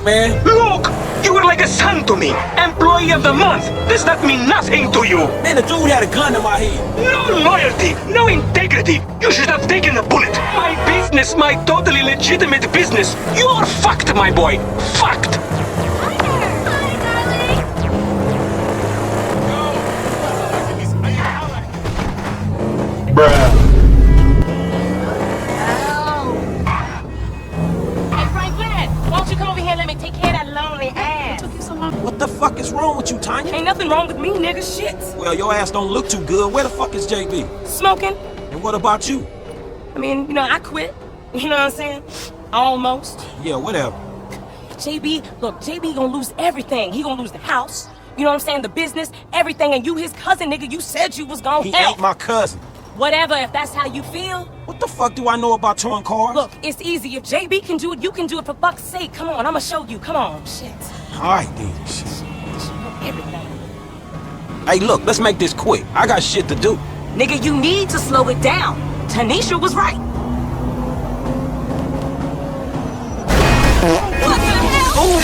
man. Look! You were like a son to me. Employee of the month. Does that mean nothing to you? Man, the dude had a gun in my head. No loyalty, no integrity. You should have taken the bullet. My business, my totally legitimate business. You're fucked, my boy. Fucked. Bruh. What the fuck is wrong with you, Tanya? Ain't nothing wrong with me, nigga. Shit. Well, your ass don't look too good. Where the fuck is JB? Smoking. And what about you? I mean, you know, I quit. You know what I'm saying? Almost. Yeah, whatever. JB, look, JB gonna lose everything. He gonna lose the house. You know what I'm saying? The business, everything. And you his cousin, nigga. You said you was gonna help. He ain't my cousin. Whatever, if that's how you feel. What the fuck do I know about towing cars? Look, it's easy. If JB can do it, you can do it, for fuck's sake. Come on, I'ma show you. Come on. Shit. Alright then, shit. Everything. Hey, look, let's make this quick. I got shit to do. Nigga, you need to slow it down. Tanisha was right. What the hell? Ooh.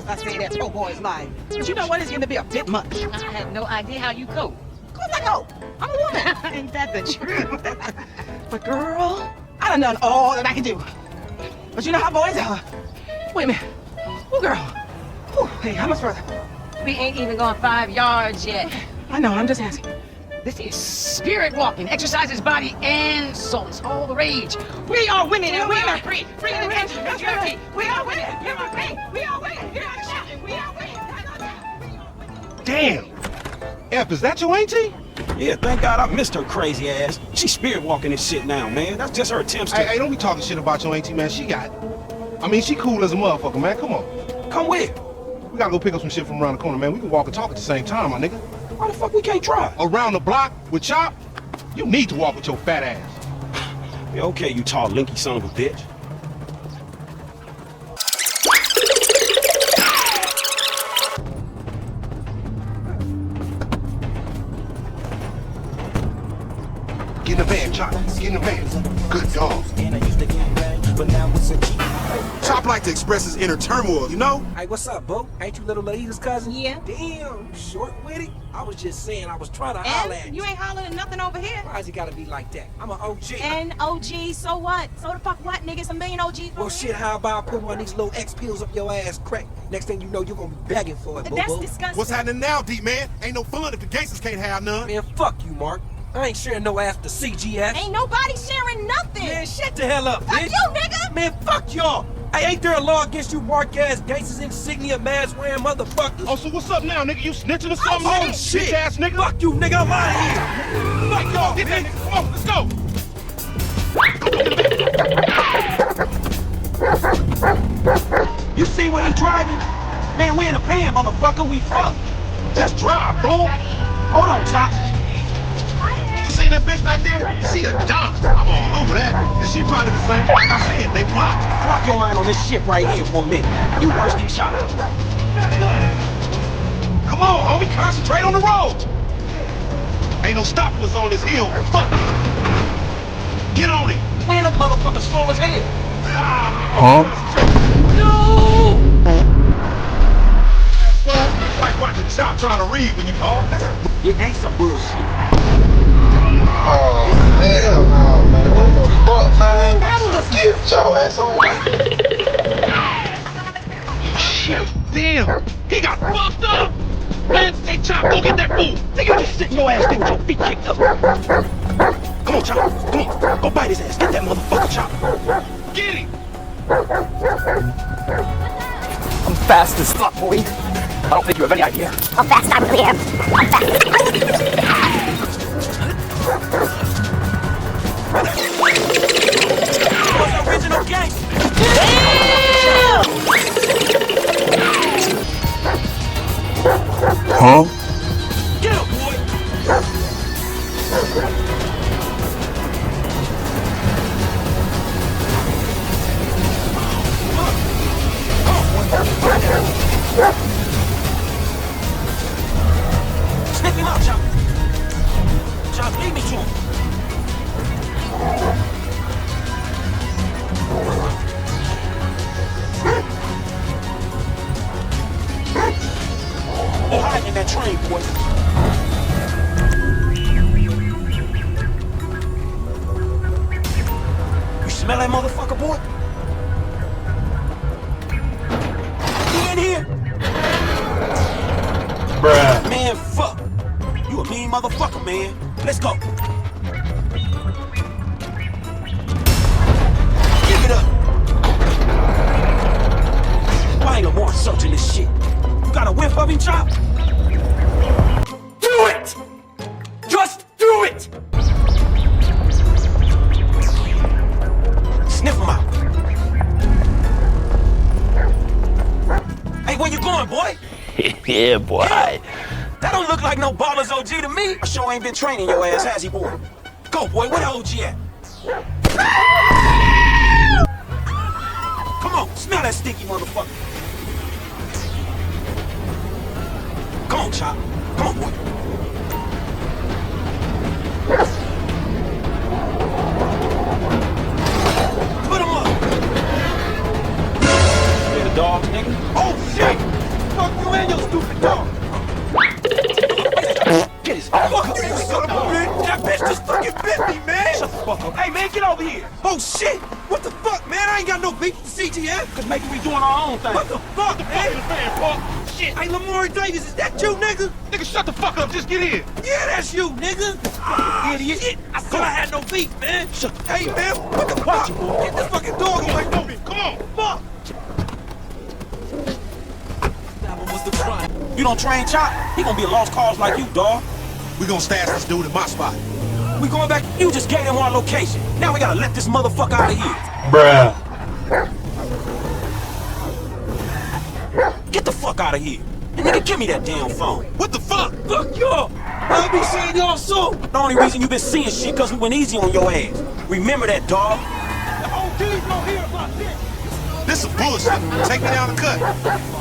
I say that poor boy's lying. But you know what? It's going to be a bit much. I have no idea how you cope. Of course I know. I'm a woman. Ain't that the truth? But girl, I done done all that I can do. But you know how boys are. Wait a minute. Oh, girl. Ooh, hey, how much further? We ain't even gone 5 yards yet. I know, I'm just asking. This is spirit walking. Exercises body and soul. It's all the rage. We are women and we are free. Free in the country. Majority. We are women. You are free. We are women. You are shouting. We are women. Damn. F, is that your auntie? Yeah, thank God I missed her crazy ass. She's spirit walking this shit now, man. That's just her attempts to... Hey, don't be talking shit about your auntie, man. She got it. I mean, she cool as a motherfucker, man. Come on. Come where? We gotta go pick up some shit from around the corner, man. We can walk and talk at the same time, my nigga. Why the fuck we can't drive? Around the block with Chop? You need to walk with your fat ass. Yeah, okay, you tall, linky son of a bitch. Get in the van, Chop. Get in the van. Good dog. Chop like to express his inner turmoil, you know? Hey, what's up, Bo? Ain't you little Laida's cousin? Yeah. Damn, you short with it? I was just saying, I was trying to holler at You ain't hollering at nothing over here. Why's it gotta be like that? I'm an OG. And OG, so what? So the fuck what, niggas? A million OGs. Well, shit, how about I put one of these little X pills up your ass crack? Next thing you know, you're gonna be begging for it, That's boo-boo. disgusting. What's happening now, deep man? Ain't no fun if the gangsters can't have none. Man, fuck you, Mark. I ain't sharing no after CGF. Ain't nobody sharing nothing. Man, shut the hell up, Fuck bitch. you, nigga. Man, fuck y'all. Hey, ain't there a law against you mark-ass gangsters, insignia, mask-wearing motherfuckers? Oh, so what's up now, nigga? You snitching or something? Oh, shit. Bitch-ass nigga. Fuck you, nigga. I'm out of here. Fuck y'all, Get that bitch. nigga. Come on, let's go. You see what he driving? Man, we in a pan, motherfucker. We fucked. Just drive, bro. Hold on, Chop. You see that bitch right there? She a dump. I'm all over that. And she probably the same. Like I said, they blocked. Drop your line on this shit right here for a minute. You worse than Chop. Come on, homie. Concentrate on the road. Ain't no stopping us on this hill. Fuck. Get on it. Man, that motherfucker's slow as hell. No! Like watching Chop trying to read when you call. It ain't some bullshit. Oh, hell no, man. What the fuck, man? Get your ass on. Shit. Damn. He got fucked up. Man, hey, Chop, go get that fool. Nigga, just sit your ass there with your feet kicked up. Come on, Chop. Come on. Go bite his ass. Get that motherfucker, Chop. Get him. I'm fast as fuck, boy. I don't think you have any idea. I'm fast, I really am. I'm fast. Original gang. Huh? Get him, boy. Smell that motherfucker, boy? He in here? Bruh. Man, fuck. You a mean motherfucker, man. Let's go. Give it up. Why ain't Lamar searching this shit? You got a whiff of him, Chop? Do it! Just do it! Sniff him out. Hey, where you going, boy? Yeah, boy. That don't look like no baller's OG to me. I sure ain't been training your ass, has he, boy? Go, boy. Where the OG at? Come on, smell that stinky motherfucker. Come on, Chop. Come on, boy. Put him up. Scared of dogs, nigga? Oh, shit! Fuck you and your stupid dog. Get his fuck you, you son of a bitch! That bitch just fucking bit me, man! Shut the fuck up. Hey, man, get over here! Oh, shit! What the fuck, man? I ain't got no beef with CGF. Cause maybe we doing our own thing. What the fuck, man? Shit! Hey, Lamar Davis, is that you, nigga? Nigga, shut the fuck up. Just get in. Yeah, that's you, nigga! Idiot! Shit. I thought I had no beef, man! Shut the Hey, man, what the fuck? Get this fucking dog away from me! Come on! Fuck! You don't train Chop, he gonna be a lost cause like you, dawg. We gonna stash this dude in my spot. We going back, you just gave him our location. Now we gotta let this motherfucker out of here. Bruh. Get the fuck out of here. And nigga, give me that damn phone. What the fuck? Fuck y'all. I'll be seeing y'all soon. The only reason you been seeing shit cause we went easy on your ass. Remember that, dawg. The OG's gonna hear about this. This is bullshit. Take me down the cut.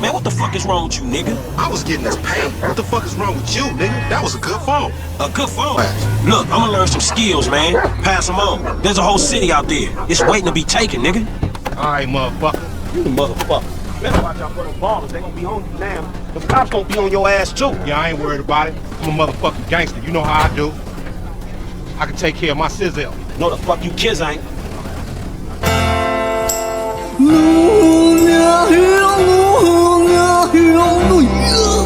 Man, what the fuck is wrong with you, nigga? I was getting this paid. What the fuck is wrong with you, nigga? That was a good phone. A good phone? Look, I'm gonna learn some skills, man. Pass them on. There's a whole city out there. It's waiting to be taken, nigga. All right, motherfucker. You the motherfucker. Better watch out for them ballers. They gonna be on you now. The cops gonna be on your ass, too. Yeah, I ain't worried about it. I'm a motherfucking gangster. You know how I do. I can take care of my sizzle. No, the fuck you kids ain't. No, no, no, no, no, no, no.